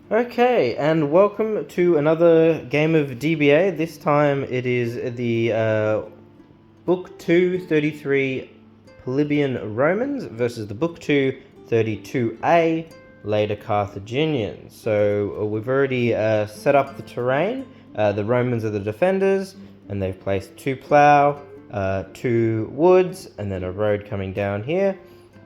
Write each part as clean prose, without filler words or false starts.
Okay, and welcome to another game of DBA. This time it is the Book 2 33 Polybian Romans versus the Book 2 32A Later Carthaginians. So we've already set up the terrain. The Romans are the defenders, and they've placed 2 plough, 2 woods, and then a road coming down here.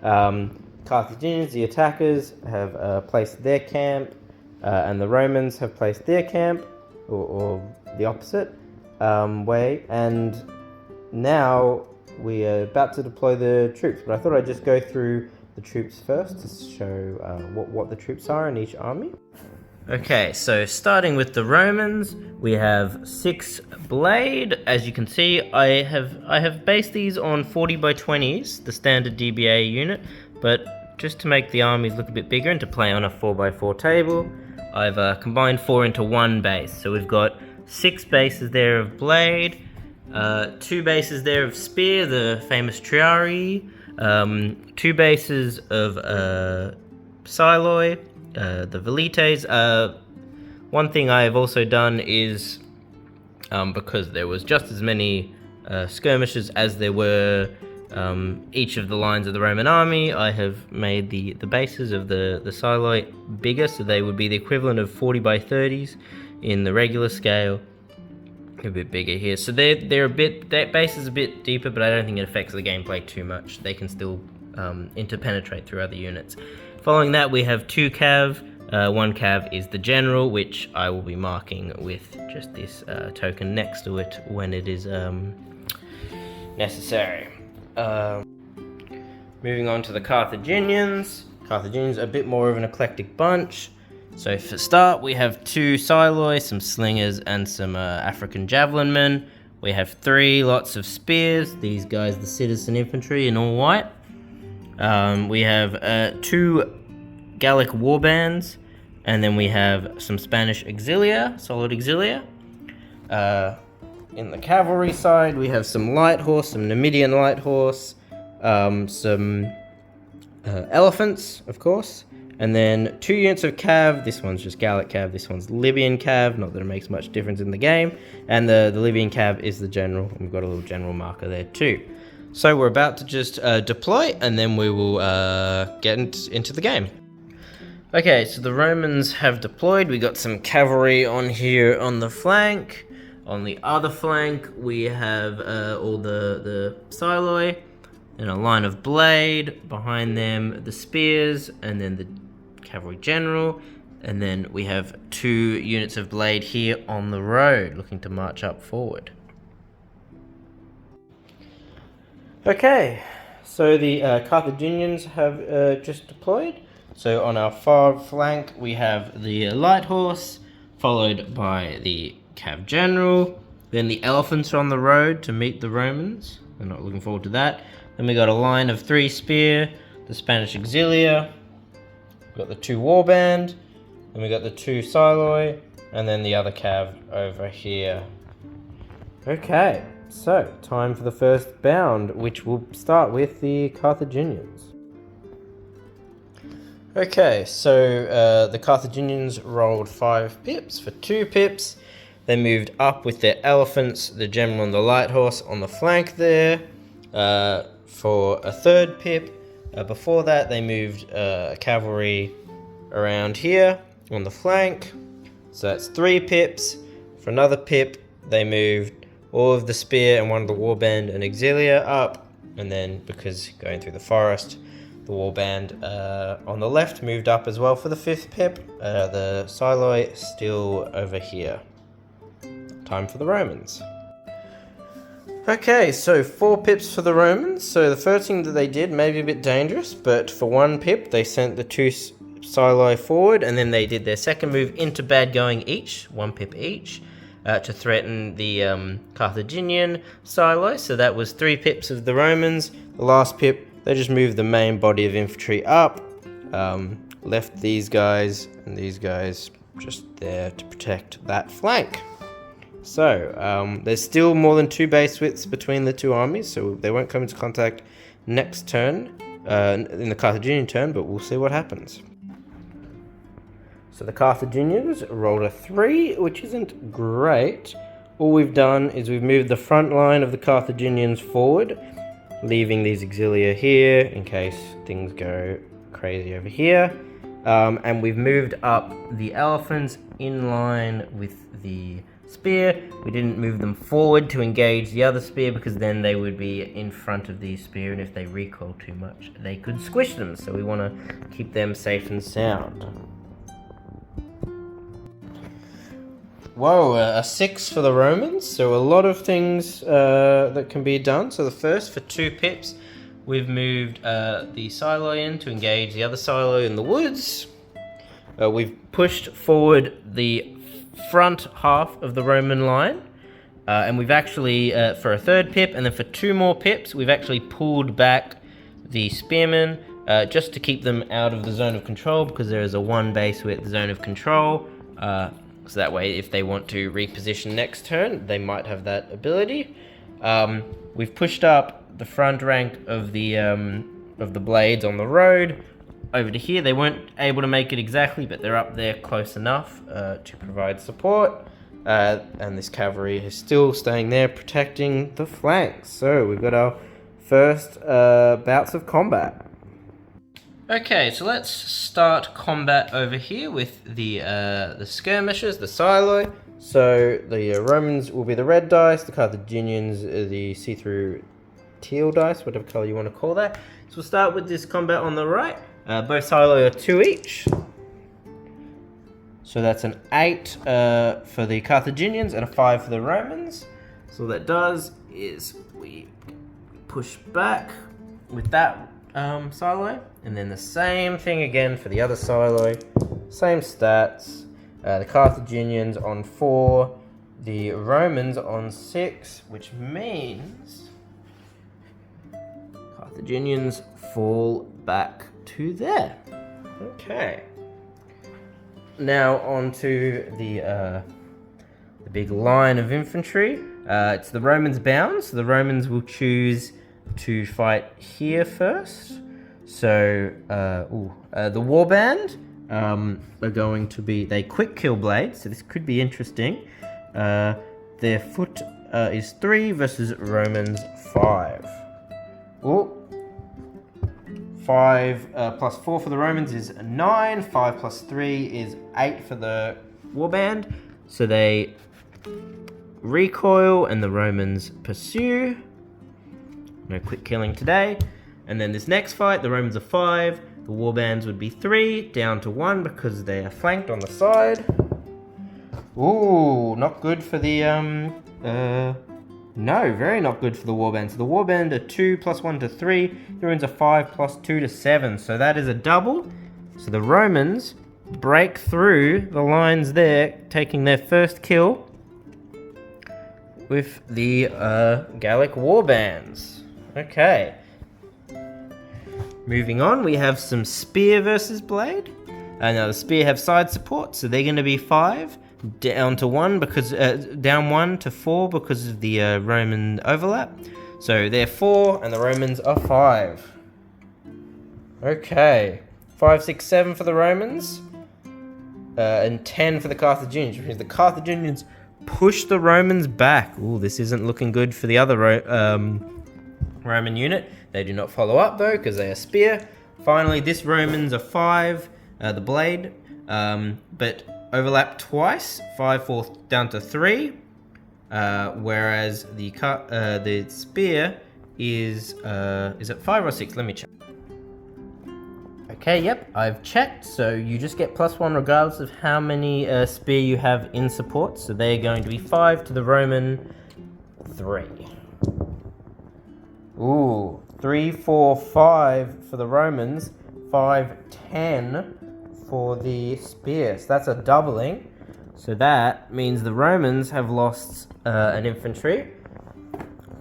Carthaginians, the attackers, have placed their camp. And the Romans have placed their camp, or the opposite way, and now we are about to deploy the troops. But I thought I'd just go through the troops first to show what the troops are in each army. Okay, so starting with the Romans, we have 6 blade. As you can see, I have based these on 40 by 20s, the standard DBA unit, but just to make the armies look a bit bigger and to play on a 4x4 table, I've combined 4 into 1 base. So we've got 6 bases there of blade, 2 bases there of spear, the famous triarii, 2 bases of psiloi, the velites. One thing I have also done is, because there was just as many skirmishes as there were each of the lines of the Roman army, I have made the bases of the psiloi bigger, so they would be the equivalent of 40 by 30s in the regular scale. A bit bigger here, so they're a bit, that base is a bit deeper, but I don't think it affects the gameplay too much. They can still interpenetrate through other units. Following that, we have 2 cav. 1 cav is the general, which I will be marking with just this token next to it when it is necessary. Moving on to the Carthaginians. Carthaginians are a bit more of an eclectic bunch. So for start, we have 2 psiloi, some slingers, and some African javelin men. We have 3 lots of spears. These guys, the citizen infantry in all white. We have 2 Gallic warbands, and then we have some Spanish auxilia, solid auxilia. In the cavalry side, we have some light horse, some Numidian light horse, some elephants, of course, and then 2 units of cav. This one's just Gallic cav, this one's Libyan cav, not that it makes much difference in the game, and the Libyan cav is the general, and we've got a little general marker there too. So we're about to just deploy, and then we will get into the game. Okay, so the Romans have deployed. We got some cavalry on here on the flank. On the other flank, we have all the psiloi, and a line of blade. Behind them, the spears, and then the cavalry general. And then we have 2 units of blade here on the road, looking to march up forward. Okay, so the Carthaginians have just deployed. So on our far flank, we have the light horse, followed by the cav general, then the elephants are on the road to meet the Romans. They're not looking forward to that. Then we got a line of 3 spear, the Spanish auxilia, we got the 2 warband, then we got the 2 psiloi, and then the other cav over here. Okay, so time for the first bound, which will start with the Carthaginians. Okay, so the Carthaginians rolled 5 pips. For 2 pips, they moved up with their elephants, the general and the light horse on the flank there. For a 3rd pip, before that they moved cavalry around here on the flank. So that's 3 pips. For another pip, they moved all of the spear and one of the warband and auxilia up. And then, because going through the forest, the warband on the left moved up as well for the 5th pip. The psiloi still over here. Time for the Romans. Okay, so 4 pips for the Romans. So the first thing that they did, maybe a bit dangerous, but for 1 pip, they sent the 2 psiloi forward, and then they did their second move into bad going each, 1 pip each, to threaten the Carthaginian psiloi. So that was 3 pips of the Romans. The last pip, they just moved the main body of infantry up, left these guys and these guys just there to protect that flank. So there's still more than 2 base widths between the 2 armies, so they won't come into contact next turn, in the Carthaginian turn, but we'll see what happens. So the Carthaginians rolled a 3, which isn't great. All we've done is we've moved the front line of the Carthaginians forward, leaving these auxilia here in case things go crazy over here. And we've moved up the elephants in line with the spear. We didn't move them forward to engage the other spear because then they would be in front of the spear, and if they recoil too much, they could squish them. So we want to keep them safe and sound. Whoa, a 6 for the Romans. So a lot of things that can be done. So the first, for 2 pips, we've moved the silo in to engage the other silo in the woods. We've pushed forward the front half of the Roman line. And we've actually, for a 3rd pip, and then for 2 more pips, we've actually pulled back the spearmen just to keep them out of the zone of control, because there is a 1 base width zone of control. So that way, if they want to reposition next turn, they might have that ability. We've pushed up the front rank of the blades on the road over to here. They weren't able to make it exactly, but they're up there close enough to provide support. And this cavalry is still staying there, protecting the flanks. So we've got our first bouts of combat. Okay, so let's start combat over here with the skirmishers, the silo. So the Romans will be the red dice, the Carthaginians the see-through teal dice, whatever color you want to call that. So we'll start with this combat on the right. Both silo are 2 each. So that's an 8 for the Carthaginians and a 5 for the Romans. So what that does is we push back with that silo, and then the same thing again for the other silo. Same stats. The Carthaginians on 4, the Romans on 6, which means Carthaginians fall back to there. Okay. Now on to the big line of infantry. It's the Romans bound, so the Romans will choose to fight here first. So the warband are going to be, they quick kill blades, so this could be interesting. Their foot is 3 versus Romans 5. Ooh. 5 plus 4 for the Romans is 9. 5 plus 3 is 8 for the warband. So they recoil and the Romans pursue. No quick killing today. And then this next fight, the Romans are 5. The warbands would be 3, down to 1 because they are flanked on the side. Ooh, not good for the, no, very not good for the warband. So the warband are 2 plus 1 to 3. The Romans are 5 plus 2 to 7. So that is a double. So the Romans break through the lines there, taking their first kill with the Gallic warbands. Okay. Moving on, we have some spear versus blade. Now the spear have side support, so they're going to be 5. Down to 1 because down 1 to 4 because of the Roman overlap. So they're 4 and the Romans are 5. Okay, 5, 6, 7 for the Romans and 10 for the Carthaginians, which means the Carthaginians push the Romans back. Ooh, this isn't looking good for the other Roman unit. They do not follow up though because they are spear. Finally, this Romans are 5, the blade, but overlap twice, 5, 4 down to 3, whereas the spear is it 5 or 6? Let me check. Okay, yep, I've checked. So you just get +1 regardless of how many spear you have in support. So they're going to be 5 to the Roman 3. Ooh, 3, 4, 5 for the Romans, 5, 10 for the spear. So that's a doubling. So that means the Romans have lost an infantry.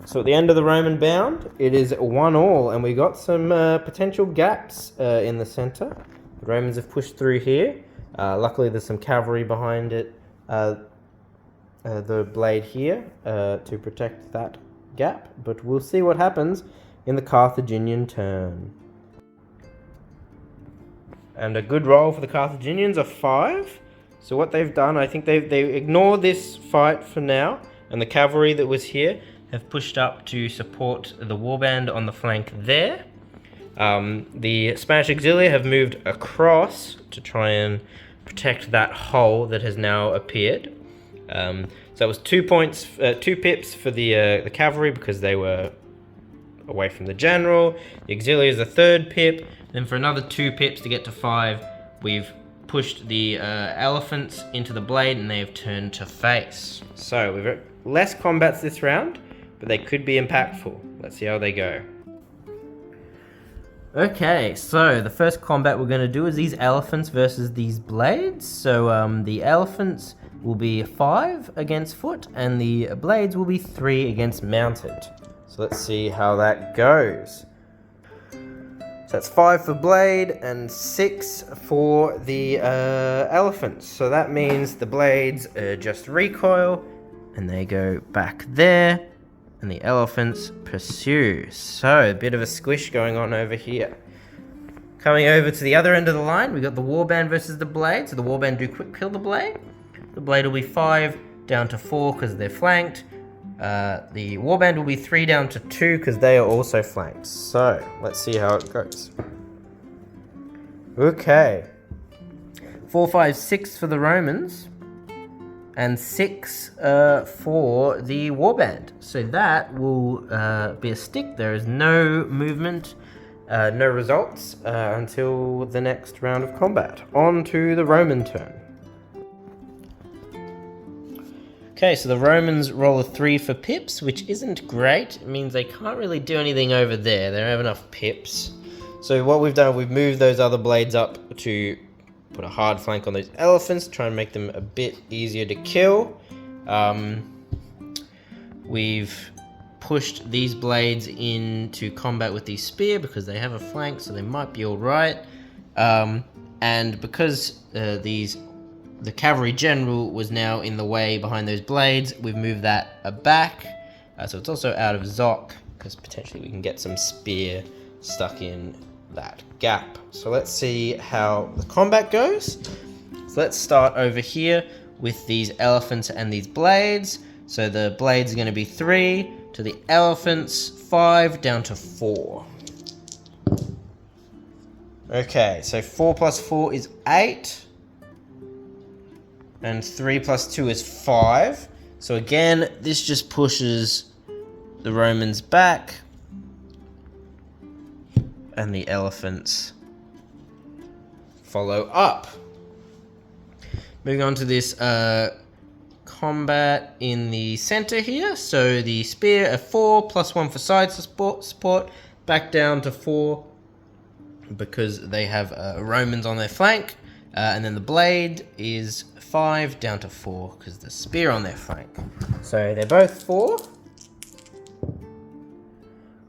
So at the end of the Roman bound, it is 1-1, and we got some potential gaps in the center. The Romans have pushed through here. Luckily, there's some cavalry behind it, the blade here, to protect that gap. But we'll see what happens in the Carthaginian turn. And a good roll for the Carthaginians, a 5. So what they've done, I think they ignore this fight for now, and the cavalry that was here have pushed up to support the warband on the flank there. The Spanish auxilia have moved across to try and protect that hole that has now appeared. So that was 2 points, 2 pips for the cavalry because they were away from the general. The auxilia is a 3rd pip. Then for another 2 pips to get to 5, we've pushed the elephants into the blade and they have turned to face. So we've got less combats this round, but they could be impactful. Let's see how they go. Okay, so the first combat we're going to do is these elephants versus these blades. So the elephants will be 5 against foot and the blades will be 3 against mounted. So let's see how that goes. So that's 5 for blade and 6 for the elephants. So that means the blades just recoil and they go back there and the elephants pursue. So a bit of a squish going on over here. Coming over to the other end of the line, we got the warband versus the blade. So the warband do quick kill the blade. The blade will be 5 down to 4 because they're flanked. The warband will be 3 down to 2 because they are also flanked. So let's see how it goes. Okay. 4, 5, 6 for the Romans. And 6 for the warband. So that will be a stick. There is no movement, no results until the next round of combat. On to the Roman turn. Okay, so the Romans roll a 3 for pips, which isn't great. It means they can't really do anything over there. They don't have enough pips. So what we've done, we've moved those other blades up to put a hard flank on those elephants, try and make them a bit easier to kill. We've pushed these blades into combat with the spear because they have a flank, so they might be all right. And because the cavalry general was now in the way behind those blades, we've moved that back. So it's also out of Zoc, because potentially we can get some spear stuck in that gap. So let's see how the combat goes. So let's start over here with these elephants and these blades. So the blades are going to be 3 to the elephants, 5 down to 4. Okay, so 4 plus 4 is 8. And 3 plus 2 is 5. So again, this just pushes the Romans back. And the elephants follow up. Moving on to this combat in the center here. So the spear, a 4 plus 1 for side support. Back down to 4 because they have Romans on their flank. And then the blade is 5 down to 4 because the spear on their flank. So they're both 4.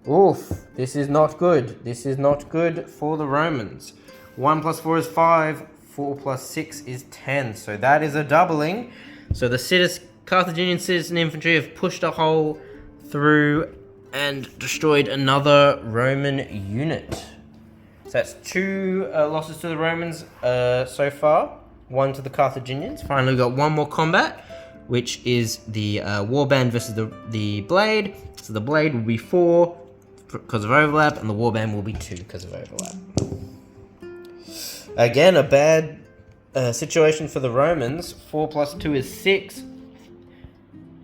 Oof, this is not good. This is not good for the Romans. 1 plus 4 is 5. 4 plus 6 is 10. So that is a doubling. So the Carthaginian citizen infantry have pushed a hole through and destroyed another Roman unit. So that's 2 losses to the Romans so far. 1 to the Carthaginians. Finally, we've got one more combat, which is the warband versus the blade. So the blade will be 4 because of overlap, and the warband will be 2 because of overlap. Again, a bad situation for the Romans. 4 plus 2 is 6.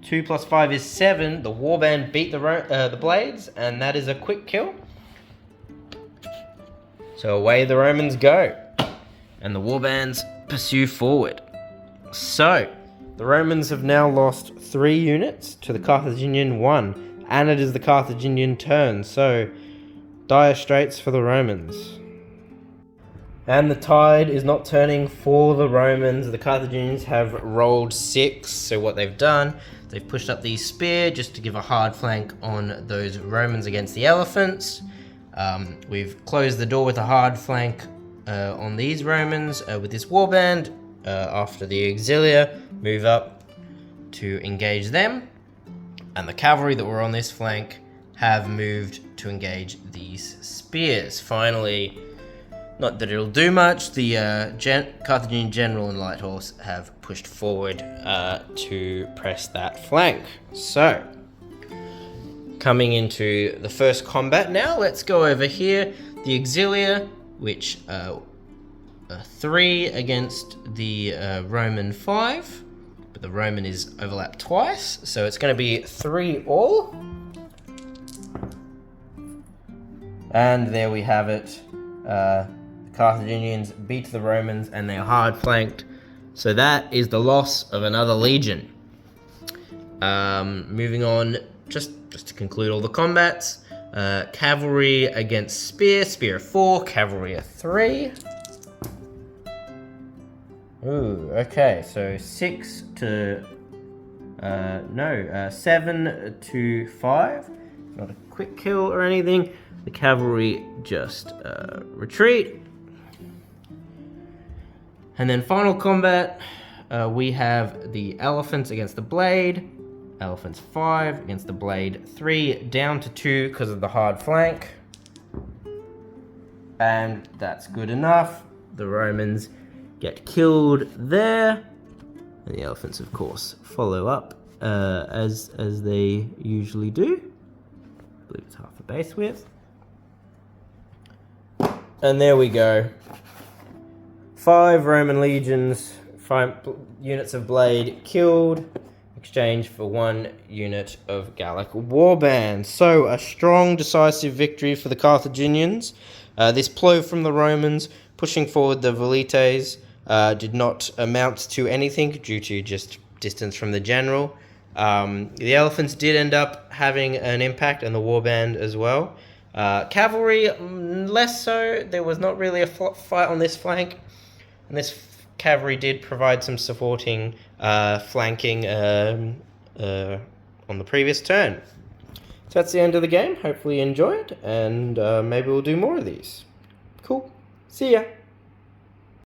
2 plus 5 is 7. The warband beat the blades, and that is a quick kill. So away the Romans go, and the warbands pursue forward. So, the Romans have now lost 3 units to the Carthaginian 1, and it is the Carthaginian turn, so dire straits for the Romans. And the tide is not turning for the Romans. The Carthaginians have rolled 6, so what they've done, they've pushed up the spear just to give a hard flank on those Romans against the elephants. We've closed the door with a hard flank on these Romans with this warband. After the auxilia move up to engage them, and the cavalry that were on this flank have moved to engage these spears. Finally, Not that it'll do much. The Carthaginian general and light horse have pushed forward to press that flank. So, coming into the first combat now, let's go over here. The Auxilia, which 3 against the Roman 5, but the Roman is overlapped twice, so it's going to be 3 all. And there we have it. The Carthaginians beat the Romans and they're hard flanked. So that is the loss of another legion. Moving on, just to conclude all the combats. Cavalry against spear. Spear 4, cavalry 3. Ooh, okay, so 7 to 5. Not a quick kill or anything. The cavalry just retreat. And then final combat, we have the elephants against the blade. Elephants 5 against the blade 3, down to 2 because of the hard flank. And that's good enough. The Romans get killed there. And the elephants, of course, follow up as they usually do. I believe it's half a base width. And there we go. 5 Roman legions, 5 units of blade killed, exchanged for 1 unit of Gallic warband. So a strong, decisive victory for the Carthaginians. This plow from the Romans, pushing forward the velites, did not amount to anything due to just distance from the general. The elephants did end up having an impact, and the warband as well. Cavalry, less so. There was not really a fight on this flank. And this cavalry did provide some supporting flanking on the previous turn. So that's the end of the game. Hopefully you enjoyed, and maybe we'll do more of these. Cool. See ya.